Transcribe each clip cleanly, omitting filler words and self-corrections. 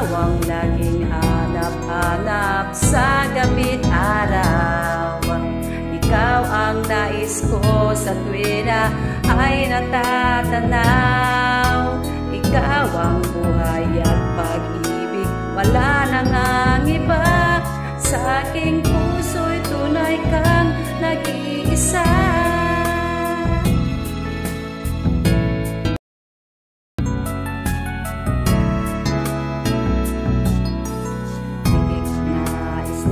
Ikaw ang laging hanap-hanap sa gabi't araw. Ikaw ang nais ko sa tuwina ay natatanaw. Ikaw ang buhay at pag-ibig, wala nang ang iba. Sa aking puso'y tunay kang nag-iisa.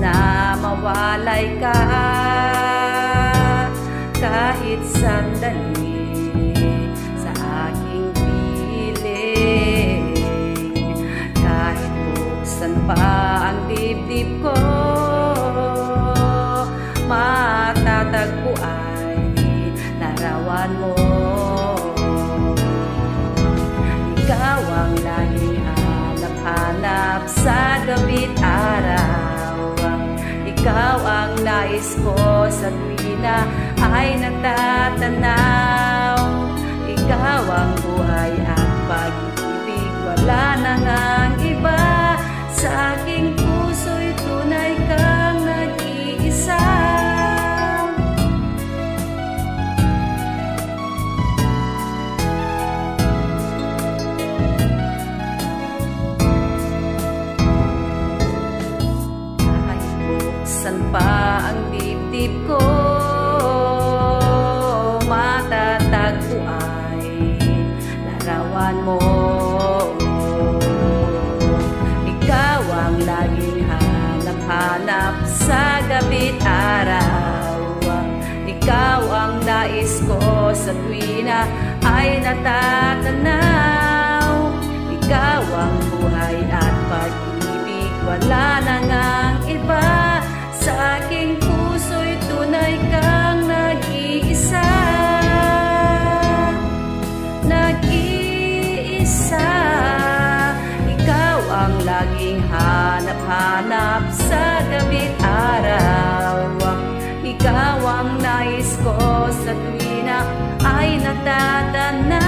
Na mawalay ka kahit sandali sa aking piling. Kahit buksan pa ang dibdib ko, matatagpo ay larawan mo. Ikaw ang laging hanap-hanap sa gabi't araw. Ikaw ang nais ko sa tuwina ay natatanaw. Ikaw ang buhay at pag-ibig, wala nang ang iba. Sa aking puso'y tunay kang nag-iisa. Saan pa ang dibdib ko, matatagpo ay larawan mo. Ikaw ang laging hanap-hanap sa gabi't araw. Ikaw ang nais ko sa tuwina ay natatanaw. Ikaw ang buhay at pag-ibig, wala nang ang iba. Sa aking puso'y tunay kang nag-iisa. Nag-iisa. Ikaw ang laging hanap-hanap sa gabi't araw. Ikaw ang nais ko sa tuwina ay natatanaw.